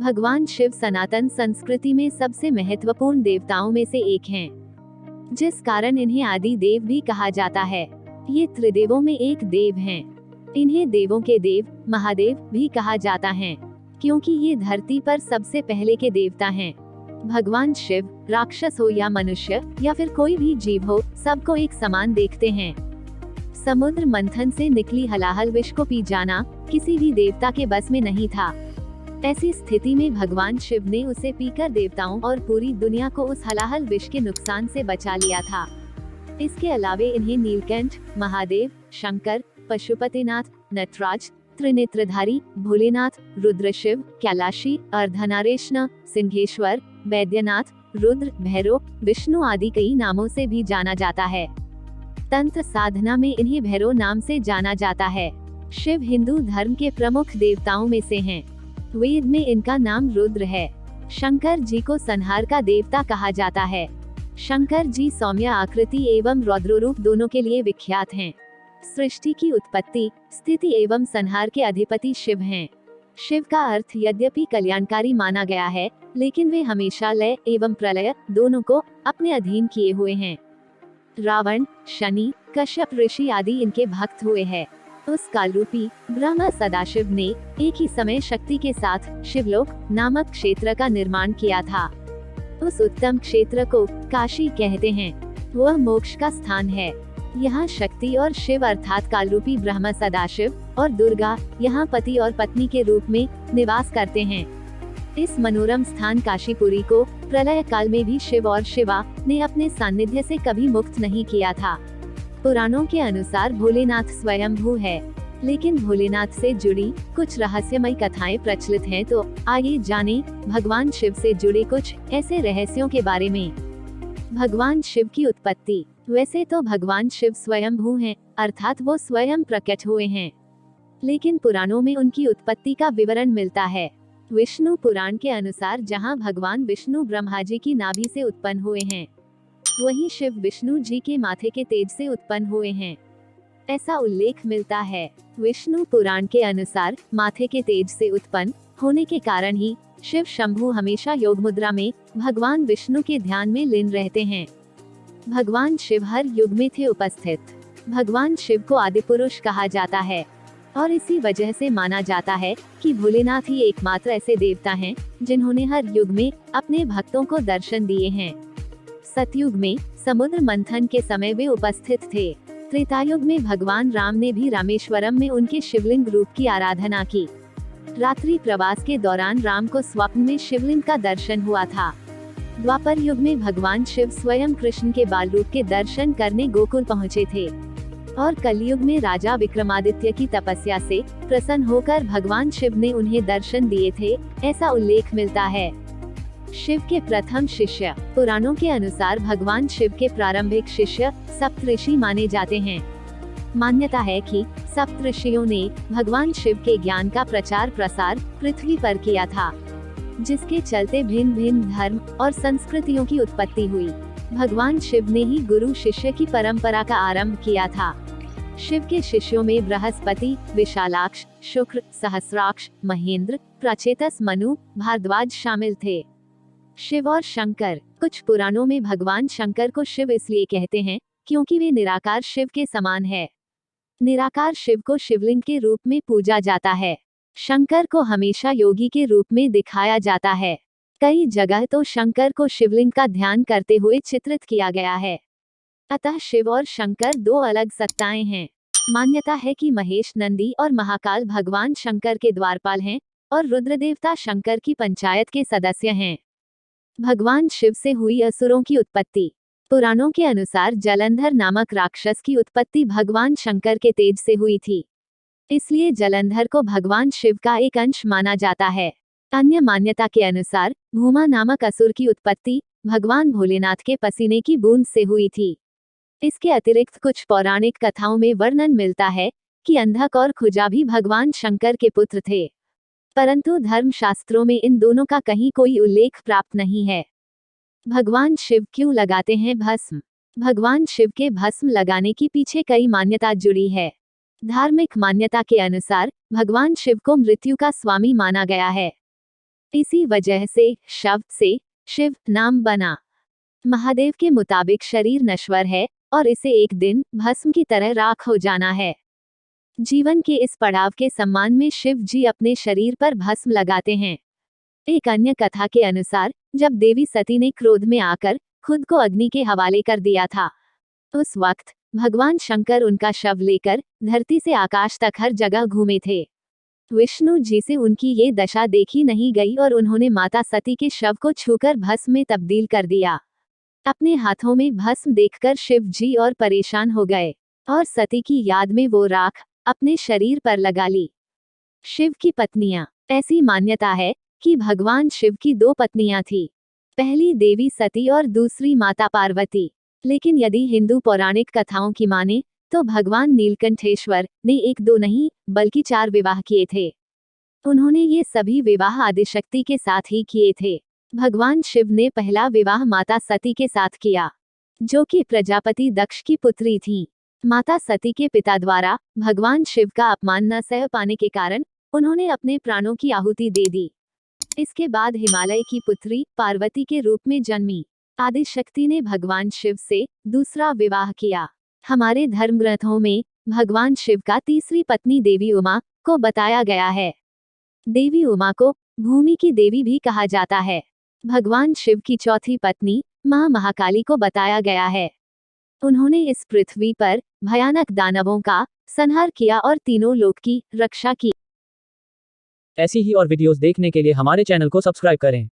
भगवान शिव सनातन संस्कृति में सबसे महत्वपूर्ण देवताओं में से एक हैं, जिस कारण इन्हें आदि देव भी कहा जाता है। ये त्रिदेवों में एक देव हैं। इन्हें देवों के देव, महादेव भी कहा जाता है, क्योंकि ये धरती पर सबसे पहले के देवता हैं। भगवान शिव राक्षस हो या मनुष्य या फिर कोई भी जीव हो, सबको एक समान देखते हैं। समुद्र मंथन से निकली हलाहल विष को पी जाना किसी भी देवता के बस में नहीं था। ऐसी स्थिति में भगवान शिव ने उसे पीकर देवताओं और पूरी दुनिया को उस हलाहल विष के नुकसान से बचा लिया था। इसके अलावे इन्हें नीलकंठ, महादेव, शंकर, पशुपतिनाथ, नटराज, त्रिनेत्रधारी, भोलेनाथ, रुद्रशिव, कैलाशी, अर्धनारेश्वर, सिंहेश्वर, वैद्यनाथ, रुद्र, भैरव, विष्णु आदि कई नामों से भी जाना जाता है। तंत्र साधना में इन्हें भैरव नाम से जाना जाता है। शिव हिंदू धर्म के प्रमुख देवताओं में से हैं। वेद में इनका नाम रुद्र है। शंकर जी को संहार का देवता कहा जाता है। शंकर जी सौम्य आकृति एवं रौद्र रूप दोनों के लिए विख्यात हैं। सृष्टि की उत्पत्ति, स्थिति एवं संहार के अधिपति शिव हैं। शिव का अर्थ यद्यपि कल्याणकारी माना गया है, लेकिन वे हमेशा लय एवं प्रलय दोनों को अपने अधीन किए हुए हैं। रावण, शनि, कश्यप ऋषि आदि इनके भक्त हुए हैं। उस कालरूपी ब्रह्मा सदाशिव ने एक ही समय शक्ति के साथ शिवलोक नामक क्षेत्र का निर्माण किया था। उस उत्तम क्षेत्र को काशी कहते हैं। वह मोक्ष का स्थान है। यहाँ शक्ति और शिव अर्थात कालरूपी ब्रह्मा सदाशिव और दुर्गा यहाँ पति और पत्नी के रूप में निवास करते हैं। इस मनोरम स्थान काशीपुरी को प्रलय काल में भी शिव और शिवा ने अपने सानिध्य से कभी मुक्त नहीं किया था। पुराणों के अनुसार भोलेनाथ स्वयंभू है, लेकिन भोलेनाथ से जुड़ी कुछ रहस्यमय कथाएं प्रचलित हैं। तो आइए जानें भगवान शिव से जुड़े कुछ ऐसे रहस्यों के बारे में। भगवान शिव की उत्पत्ति। वैसे तो भगवान शिव स्वयंभू हैं, अर्थात वो स्वयं प्रकट हुए हैं, लेकिन पुराणों में उनकी उत्पत्ति का विवरण मिलता है। विष्णु पुराण के अनुसार जहां भगवान विष्णु ब्रह्मा जी की नाभि से उत्पन्न हुए हैं, वहीं शिव विष्णु जी के माथे के तेज से उत्पन्न हुए हैं, ऐसा उल्लेख मिलता है। विष्णु पुराण के अनुसार माथे के तेज से उत्पन्न होने के कारण ही शिव शंभु हमेशा योग मुद्रा में भगवान विष्णु के ध्यान में लीन रहते हैं। भगवान शिव हर युग में थे उपस्थित। भगवान शिव को आदि पुरुष कहा जाता है और इसी वजह से माना जाता है कि भोलेनाथ ही एकमात्र ऐसे देवता हैं जिन्होंने हर युग में अपने भक्तों को दर्शन दिए हैं। सतयुग में समुद्र मंथन के समय वे उपस्थित थे। त्रेतायुग में भगवान राम ने भी रामेश्वरम में उनके शिवलिंग रूप की आराधना की। रात्रि प्रवास के दौरान राम को स्वप्न में शिवलिंग का दर्शन हुआ था। द्वापर युग में भगवान शिव स्वयं कृष्ण के बाल रूप के दर्शन करने गोकुल पहुँचे थे और कलयुग में राजा विक्रमादित्य की तपस्या से प्रसन्न होकर भगवान शिव ने उन्हें दर्शन दिए थे, ऐसा उल्लेख मिलता है। शिव के प्रथम शिष्य। पुराणों के अनुसार भगवान शिव के प्रारंभिक शिष्य सप्तऋषि माने जाते हैं। मान्यता है कि सप्तऋषियों ने भगवान शिव के ज्ञान का प्रचार प्रसार पृथ्वी पर किया था, जिसके चलते भिन्न भिन्न धर्म और संस्कृतियों की उत्पत्ति हुई। भगवान शिव ने ही गुरु शिष्य की परंपरा का आरंभ किया था। शिव के शिष्यों में बृहस्पति, विशालाक्ष, शुक्र, सहस्राक्ष, महेंद्र, प्रचेतस, मनु, भारद्वाज शामिल थे। शिव और शंकर। कुछ पुराणों में भगवान शंकर को शिव इसलिए कहते हैं क्योंकि वे निराकार शिव के समान है। निराकार शिव को शिवलिंग के रूप में पूजा जाता है। शंकर को हमेशा योगी के रूप में दिखाया जाता है। कई जगह तो शंकर को शिवलिंग का ध्यान करते हुए चित्रित किया गया है। अतः शिव और शंकर दो अलग सत्ताएं हैं। मान्यता है कि महेश, नंदी और महाकाल भगवान शंकर के द्वारपाल हैं और रुद्रदेवता शंकर की पंचायत के सदस्य हैं। भगवान शिव से हुई असुरों की उत्पत्ति। पुराणों के अनुसार जलंधर नामक राक्षस की उत्पत्ति भगवान शंकर के तेज से हुई थी, इसलिए जलंधर को भगवान शिव का एक अंश माना जाता है। अन्य मान्यता के अनुसार भूमा नामक असुर की उत्पत्ति भगवान भोलेनाथ के पसीने की बूंद से हुई थी। इसके अतिरिक्त कुछ पौराणिक कथाओं में वर्णन मिलता है कि अंधक और खुजा भी भगवान शंकर के पुत्र थे, परंतु धर्मशास्त्रों में इन दोनों का कहीं कोई उल्लेख प्राप्त नहीं है। भगवान शिव क्यों लगाते हैं भस्म? भगवान शिव के भस्म लगाने की पीछे कई मान्यता जुड़ी है। धार्मिक मान्यता के अनुसार भगवान शिव को मृत्यु का स्वामी माना गया है। इसी वजह से शब्द से शिव नाम बना। महादेव के मुताबिक शरीर नश्वर है और इसे एक दिन भस्म की तरह राख हो जाना है। जीवन के इस पड़ाव के सम्मान में शिव जी अपने शरीर पर भस्म लगाते हैं। एक अन्य कथा के अनुसार जब देवी सती ने क्रोध में आकर खुद को अग्नि के हवाले कर दिया था, उस वक्त भगवान शंकर उनका शव लेकर धरती से आकाश तक हर जगह घूमे थे। विष्णु जी से उनकी ये दशा देखी नहीं गई और उन्होंने माता सती के शव को छूकर भस्म में तब्दील कर दिया। अपने हाथों में भस्म देखकर शिव जी और परेशान हो गए और सती की याद में वो राख अपने शरीर पर लगा ली। शिव की पत्नियां। ऐसी मान्यता है कि भगवान शिव की 2 पत्नियां थी, पहली देवी सती और दूसरी माता पार्वती। लेकिन यदि हिंदू पौराणिक कथाओं की माने तो भगवान नीलकंठेश्वर ने 1-2 नहीं बल्कि 4 विवाह किए थे। उन्होंने ये सभी विवाह आदिशक्ति के साथ ही किए थे। भगवान शिव ने पहला विवाह माता सती के साथ किया, जो कि प्रजापति दक्ष की पुत्री थी। माता सती के पिता द्वारा भगवान शिव का अपमान न सह पाने के कारण उन्होंने अपने प्राणों की आहुति दे दी। इसके बाद हिमालय की पुत्री पार्वती के रूप में जन्मी आदिशक्ति ने भगवान शिव से दूसरा विवाह किया। हमारे धर्म ग्रंथों में भगवान शिव का तीसरी पत्नी देवी उमा को बताया गया है। देवी उमा को भूमि की देवी भी कहा जाता है। भगवान शिव की चौथी पत्नी मां महाकाली को बताया गया है। उन्होंने इस पृथ्वी पर भयानक दानवों का संहार किया और तीनों लोक की रक्षा की। ऐसी ही और वीडियोस देखने के लिए हमारे चैनल को सब्सक्राइब करें।